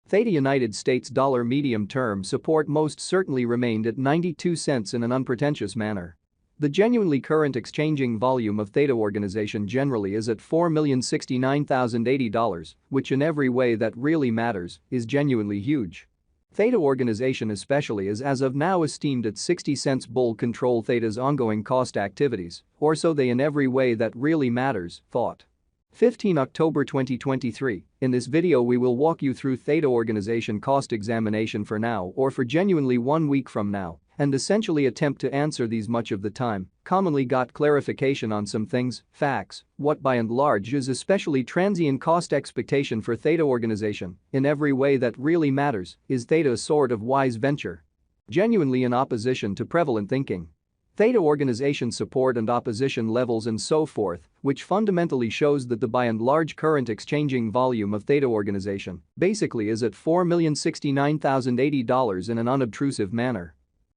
Theta United States dollar medium-term support most certainly remained at 92 cents in an unpretentious manner. The genuinely current exchanging volume of Theta organization generally is at $4,069,080, which in every way that really matters is genuinely huge. Theta organization especially is as of now esteemed at 60 cents bull control Theta's ongoing cost activities, or so they in every way that really matters, thought. 15 October 2023, in this video we will walk you through Theta organization cost examination for now or for genuinely 1 week from now and essentially attempt to answer these much of the time commonly got clarification on some things, facts, what by and large is especially transient cost expectation for Theta organization in every way that really matters, is Theta a sort of wise venture? Genuinely in opposition to prevalent thinking. Theta organization support and opposition levels and so forth, which fundamentally shows that the by and large current exchanging volume of Theta organization basically is at $4,069,080 in an unobtrusive manner.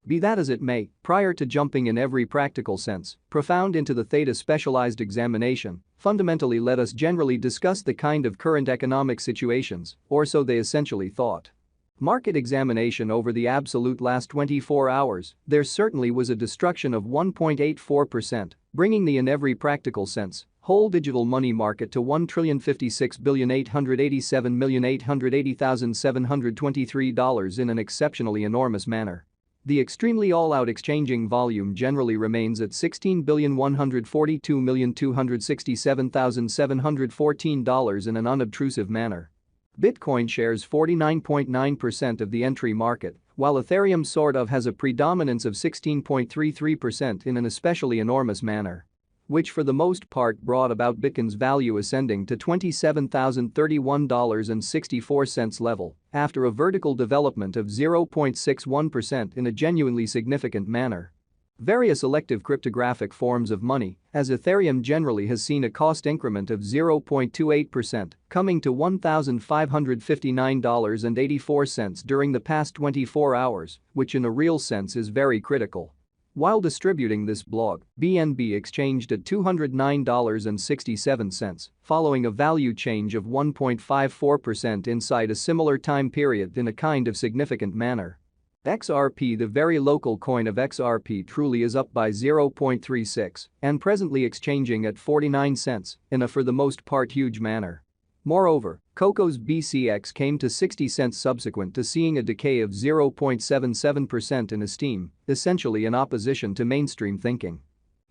Be that as it may, prior to jumping in every practical sense profound into the Theta specialized examination, fundamentally let us generally discuss the kind of current economic situations, or so they essentially thought. Market examination over the absolute last 24 hours, there certainly was a destruction of 1.84%, bringing the in every practical sense whole digital money market to $1,056,887,880,723 in an exceptionally enormous manner. The extremely all-out exchanging volume generally remains at $16,142,267,714 in an unobtrusive manner. Bitcoin shares 49.9% of the entry market, while Ethereum sort of has a predominance of 16.33% in an especially enormous manner. Which for the most part brought about Bitcoin's value ascending to $27,031.64 level after a vertical development of 0.61% in a genuinely significant manner. Various elective cryptographic forms of money, as Ethereum generally has seen a cost increment of 0.28%, coming to $1,559.84 during the past 24 hours, which in a real sense is very critical. While distributing this blog, BNB exchanged at $209.67, following a value change of 1.54% inside a similar time period in a kind of significant manner. XRP, the very local coin of XRP, truly is up by 0.36 and presently exchanging at 49 cents in a for the most part huge manner. Moreover, Coco's BCX came to 60 cents subsequent to seeing a decay of 0.77% in esteem, essentially in opposition to mainstream thinking.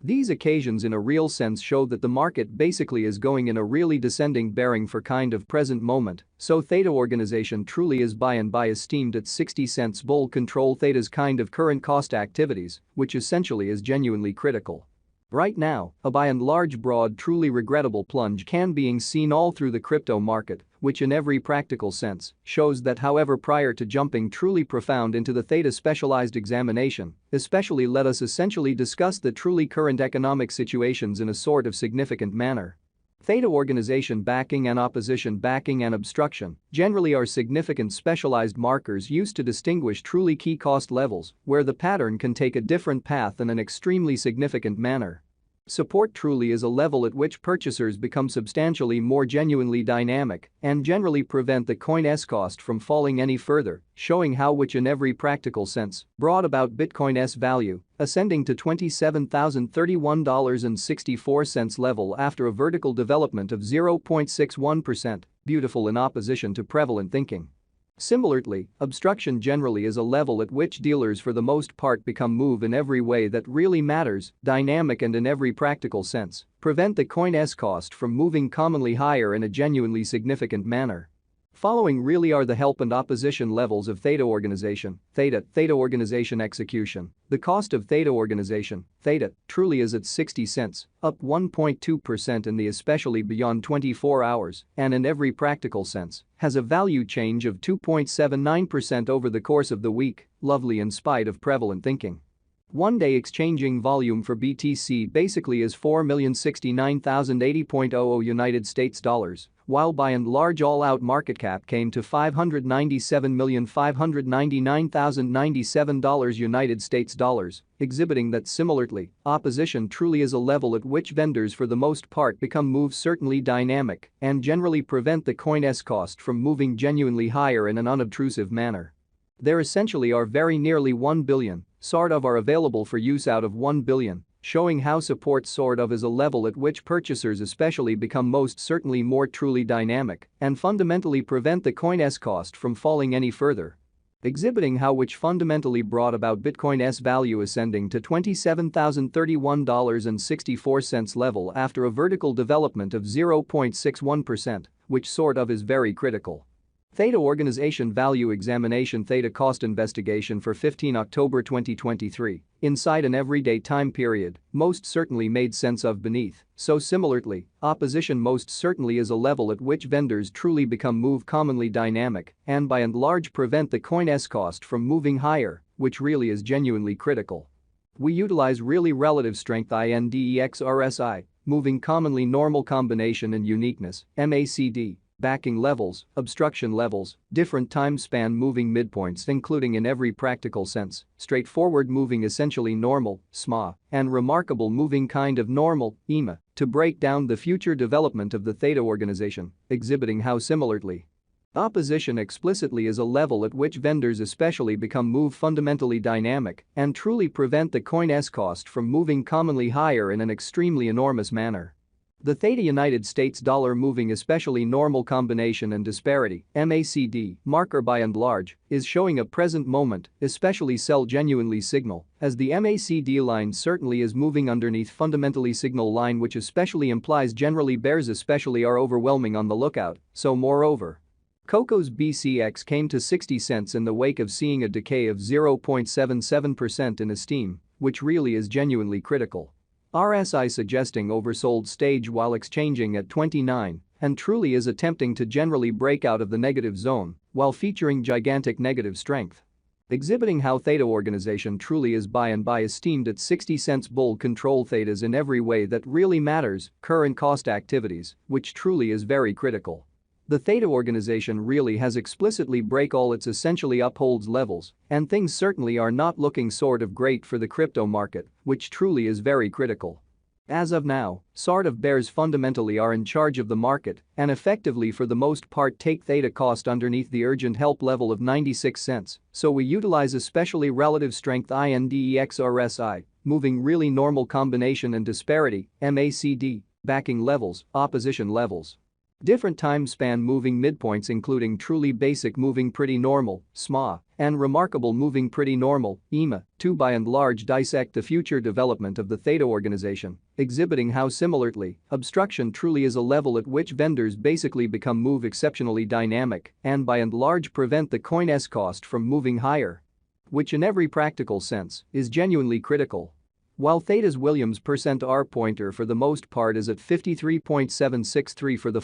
These occasions in a real sense show that the market basically is going in a really descending bearing for kind of present moment, so Theta organization truly is by and by esteemed at 60 cents bull control Theta's kind of current cost activities, which essentially is genuinely critical. Right now, a by and large broad truly regrettable plunge can being seen all through the crypto market, which in every practical sense shows that however prior to jumping truly profound into the Theta specialized examination, especially let us essentially discuss the truly current economic situations in a sort of significant manner. Theta organization backing and opposition backing and obstruction generally are significant specialized markers used to distinguish truly key cost levels where the pattern can take a different path in an extremely significant manner. Support truly is a level at which purchasers become substantially more genuinely dynamic and generally prevent the coin's cost from falling any further, showing how which in every practical sense brought about Bitcoin's value ascending to $27,031.64 level after a vertical development of 0.61%, beautiful in opposition to prevalent thinking. Similarly, obstruction generally is a level at which dealers for the most part become move in every way that really matters, dynamic and in every practical sense, prevent the coin's cost from moving commonly higher in a genuinely significant manner. Following really are the help and opposition levels of Theta organization, Theta organization execution. The cost of Theta organization, Theta, truly is at 60 cents, up 1.2% in the especially beyond 24 hours, and in every practical sense, has a value change of 2.79% over the course of the week, lovely in spite of prevalent thinking. One-day exchanging volume for BTC basically is 4,069,080.00 United States dollars, while by and large all-out market cap came to $597,599,097 United States dollars, exhibiting that similarly, opposition truly is a level at which vendors for the most part become moves certainly dynamic and generally prevent the coin's cost from moving genuinely higher in an unobtrusive manner. There essentially are very nearly 1 billion, sort of are available for use out of 1 billion, showing how support sort of is a level at which purchasers especially become most certainly more truly dynamic and fundamentally prevent the coin's cost from falling any further. Exhibiting how which fundamentally brought about Bitcoin's value ascending to $27,031.64 level after a vertical development of 0.61%, which sort of is very critical. Theta Organization Value Examination Theta Cost Investigation for 15 October 2023, inside an everyday time period, most certainly made sense of beneath, so similarly, opposition most certainly is a level at which vendors truly become move commonly dynamic and by and large prevent the coin's cost from moving higher, which really is genuinely critical. We utilize really relative strength INDEX RSI, moving commonly normal combination and uniqueness, MACD. Backing levels, obstruction levels, different time span moving midpoints including in every practical sense, straightforward moving essentially normal, SMA, and remarkable moving kind of normal, EMA, to break down the future development of the Theta Organization, exhibiting how similarly opposition explicitly is a level at which vendors especially become move fundamentally dynamic and truly prevent the coin's cost from moving commonly higher in an extremely enormous manner. The Theta United States dollar moving especially normal combination and disparity MACD marker by and large is showing a present moment especially sell genuinely signal as the MACD line certainly is moving underneath fundamentally signal line which especially implies generally bears especially are overwhelming on the lookout, so moreover. Coco's BCX came to 60 cents in the wake of seeing a decay of 0.77% in esteem, which really is genuinely critical. RSI suggesting oversold stage while exchanging at 29 and truly is attempting to generally break out of the negative zone while featuring gigantic negative strength. Exhibiting how Theta Organization truly is by and by esteemed at 60 cents bull control thetas in every way that really matters, current cost activities, which truly is very critical. The Theta Organization really has explicitly break all its essentially upholds levels and things certainly are not looking sort of great for the crypto market, which truly is very critical. As of now, sort of bears fundamentally are in charge of the market and effectively for the most part take Theta cost underneath the urgent help level of 96 cents, so we utilize especially relative strength INDEX RSI, moving really normal combination and disparity, MACD, backing levels, opposition levels. Different time span moving midpoints including truly basic moving pretty normal, SMA, and remarkable moving pretty normal, EMA, to by and large dissect the future development of the Theta Organization, exhibiting how similarly, obstruction truly is a level at which vendors basically become move exceptionally dynamic and by and large prevent the coin's cost from moving higher. Which in every practical sense is genuinely critical. While Theta's Williams %R pointer for the most part is at 53.763 for the